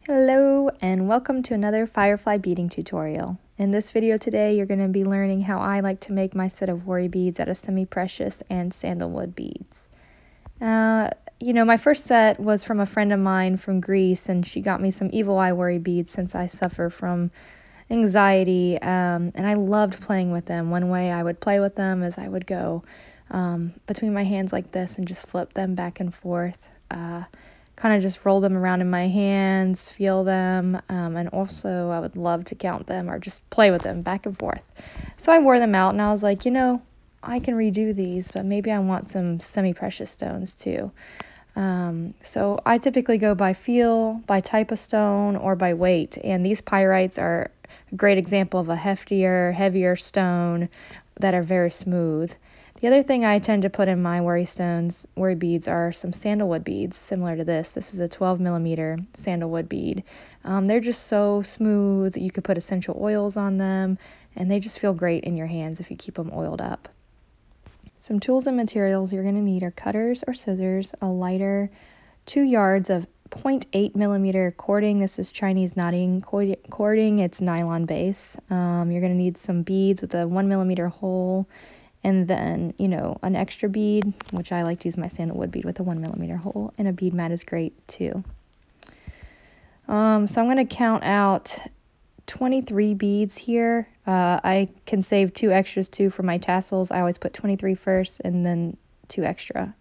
Hello and welcome to another firefly beading tutorial. In this video today you're going to be learning how I like to make my set of worry beads out of semi-precious and sandalwood beads. My first set was from a friend of mine from Greece, and she got me some evil eye worry beads since I suffer from anxiety, and I loved playing with them. One way I would play with them is I would go between my hands like this and just flip them back and forth. Kind of just roll them around in my hands, feel them, and also I would love to count them or just play with them back and forth. So I wore them out and I was like, I can redo these, but maybe I want some semi-precious stones too. So I typically go by feel, by type of stone, or by weight, and these pyrites are a great example of a heftier, heavier stone that are very smooth. The other thing I tend to put in my worry beads are some sandalwood beads, similar to this. This is a 12mm sandalwood bead. They're just so smooth. You could put essential oils on them, and they just feel great in your hands if you keep them oiled up. Some tools and materials you're going to need are cutters or scissors, a lighter, 2 yards of 0.8mm cording. This is Chinese knotting cording. It's nylon base. You're going to need some beads with a 1mm hole, and then, an extra bead, which I like to use my sandalwood bead with a 1mm hole, and a bead mat is great too. So I'm going to count out 23 beads here. I can save 2 extras too for my tassels. I always put 23 first and then 2 extra.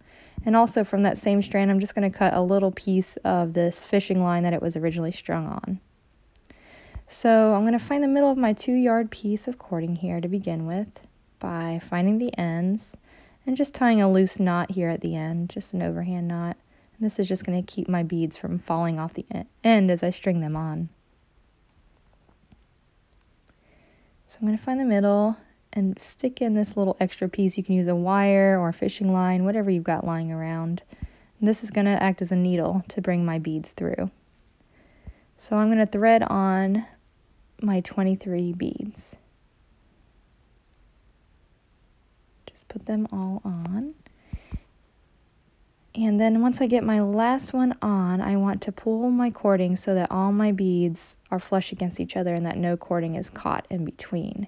And also from that same strand, I'm just going to cut a little piece of this fishing line that it was originally strung on. So I'm going to find the middle of my 2-yard piece of cording here to begin with by finding the ends and just tying a loose knot here at the end, just an overhand knot. And this is just going to keep my beads from falling off the end as I string them on. So I'm going to find the middle and stick in this little extra piece. You can use a wire or a fishing line, whatever you've got lying around. And this is going to act as a needle to bring my beads through. So I'm going to thread on my 23 beads. Just put them all on. And then once I get my last one on, I want to pull my cording so that all my beads are flush against each other and that no cording is caught in between.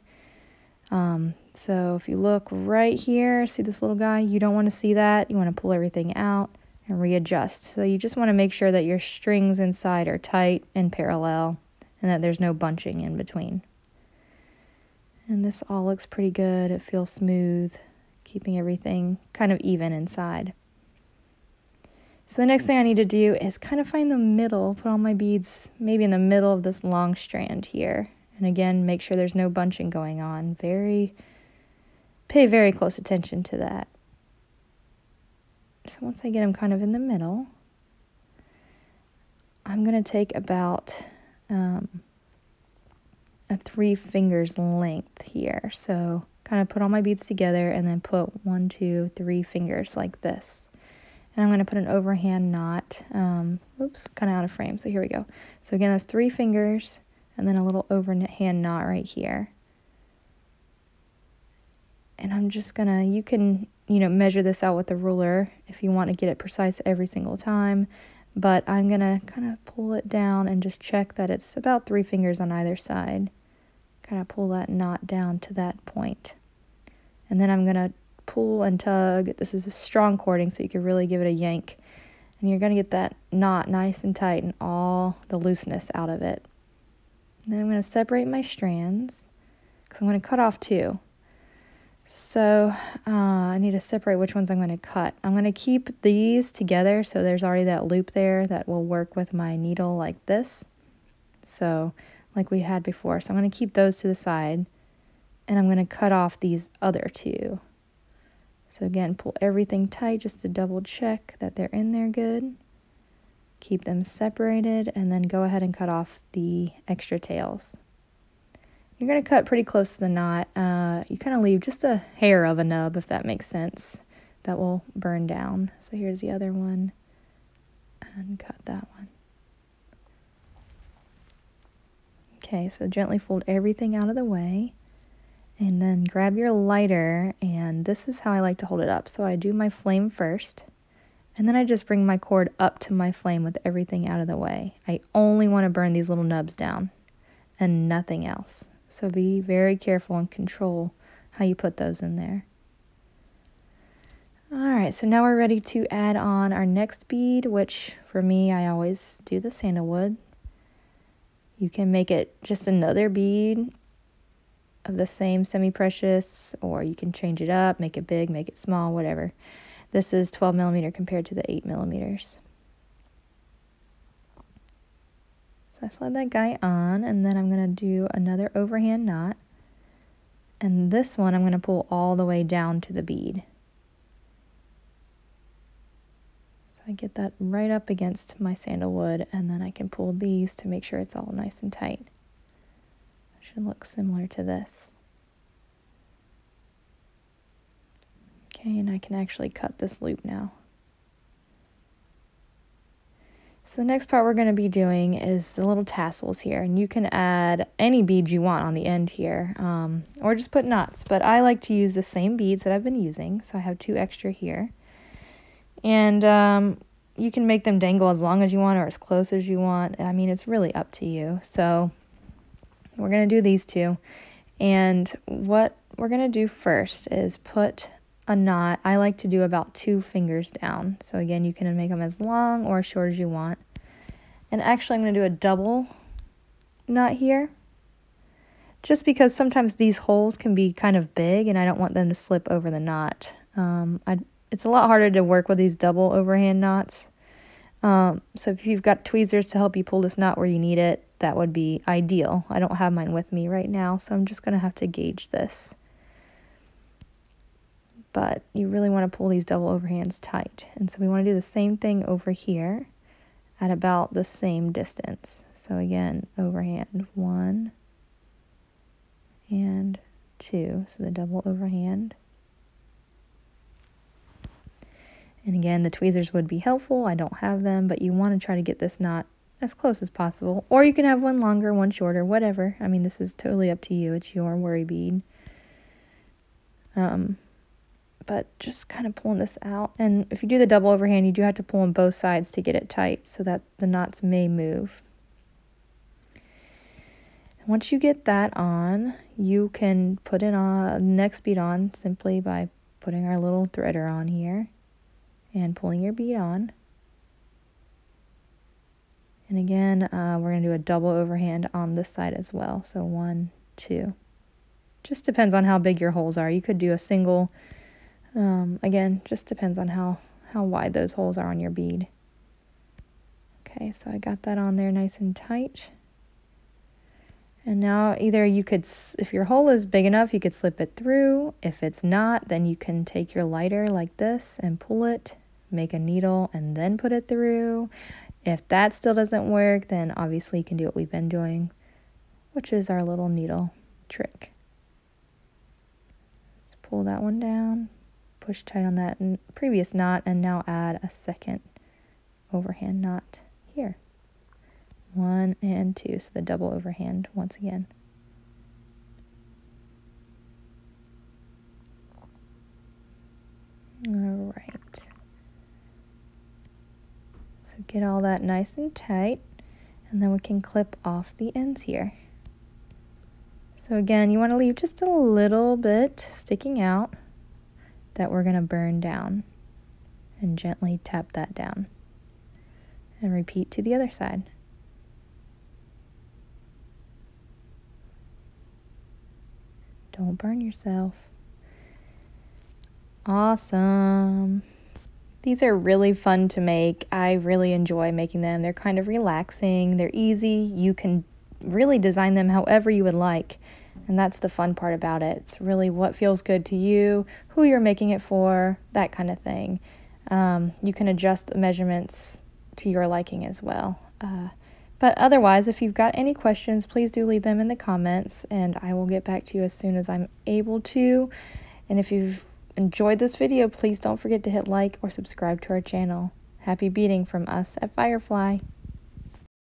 So if you look right here, see this little guy? You don't want to see that. You want to pull everything out and readjust. So you just want to make sure that your strings inside are tight and parallel and that there's no bunching in between. And this all looks pretty good. It feels smooth, keeping everything kind of even inside. So the next thing I need to do is kind of find the middle, put all my beads maybe in the middle of this long strand here. And again, make sure there's no bunching going on. Pay very close attention to that. So once I get them kind of in the middle, I'm going to take about a 3 fingers length here. So kind of put all my beads together and then put 1, 2, 3 fingers like this. And I'm going to put an overhand knot, oops, kind of out of frame, so here we go. So again, that's 3 fingers, and then a little overhand knot right here. And I'm just going to, you can, measure this out with a ruler if you want to get it precise every single time. But I'm going to kind of pull it down and just check that it's about 3 fingers on either side. Kind of pull that knot down to that point. And then I'm going to pull and tug. This is a strong cording, so you can really give it a yank. And you're going to get that knot nice and tight and all the looseness out of it. And then I'm going to separate my strands because I'm going to cut off 2. So I need to separate which ones I'm going to cut. I'm going to keep these together so there's already that loop there that will work with my needle like this. So like we had before. So I'm going to keep those to the side, and I'm going to cut off these other 2. So again, pull everything tight just to double check that they're in there good. Keep them separated, and then go ahead and cut off the extra tails. You're going to cut pretty close to the knot. You kind of leave just a hair of a nub, if that makes sense. That will burn down. So here's the other one, and cut that one. Okay, so gently fold everything out of the way. And then grab your lighter, and this is how I like to hold it up. So I do my flame first, And then I just bring my cord up to my flame with everything out of the way. I only want to burn these little nubs down and nothing else. So be very careful and control how you put those in there. Alright, so now we're ready to add on our next bead, which for me, I always do the sandalwood. You can make it just another bead of the same semi-precious, or you can change it up, make it big, make it small, whatever. This is 12 millimeter compared to the 8 millimeters. So I slide that guy on, and then I'm going to do another overhand knot. And this one I'm going to pull all the way down to the bead. So I get that right up against my sandalwood, and then I can pull these to make sure it's all nice and tight. It should look similar to this. Okay, and I can actually cut this loop now. So the next part we're going to be doing is the little tassels here, and you can add any beads you want on the end here, or just put knots, but I like to use the same beads that I've been using, so I have 2 extra here. And you can make them dangle as long as you want or as close as you want. I mean, it's really up to you. So we're going to do these 2, and what we're going to do first is put a knot. I like to do about 2 fingers down. So again, you can make them as long or as short as you want. And actually, I'm going to do a double knot here, just because sometimes these holes can be kind of big and I don't want them to slip over the knot. It's a lot harder to work with these double overhand knots. So if you've got tweezers to help you pull this knot where you need it, that would be ideal. I don't have mine with me right now, so I'm just going to have to gauge this. But you really want to pull these double overhands tight. And so we want to do the same thing over here at about the same distance. So again, overhand 1 and 2, so the double overhand. And again, the tweezers would be helpful. I don't have them, but you want to try to get this knot as close as possible. Or you can have one longer, one shorter, whatever. I mean, this is totally up to you. It's your worry bead. But just kind of pulling this out. And if you do the double overhand, you do have to pull on both sides to get it tight so that the knots may move. And once you get that on, you can put in a next bead on simply by putting our little threader on here and pulling your bead on. And again, we're going to do a double overhand on this side as well. So 1, 2. Just depends on how big your holes are. You could do a single. Again, just depends on how wide those holes are on your bead. Okay, so I got that on there nice and tight. And now either you could, if your hole is big enough, you could slip it through. If it's not, then you can take your lighter like this and pull it, make a needle, and then put it through. If that still doesn't work, then obviously you can do what we've been doing, which is our little needle trick. Just pull that one down. Push tight on that previous knot, and now add a second overhand knot here. 1 and 2, so the double overhand once again. All right. So get all that nice and tight, and then we can clip off the ends here. So again, you want to leave just a little bit sticking out that we're going to burn down, and gently tap that down and repeat to the other side. Don't burn yourself. Awesome. These are really fun to make. I really enjoy making them. They're kind of relaxing. They're easy. You can really design them however you would like. And that's the fun part about it. It's really what feels good to you, who you're making it for, that kind of thing. You can adjust the measurements to your liking as well. But otherwise, if you've got any questions, please do leave them in the comments, and I will get back to you as soon as I'm able to. And if you've enjoyed this video, please don't forget to hit like or subscribe to our channel. Happy beading from us at Firefly.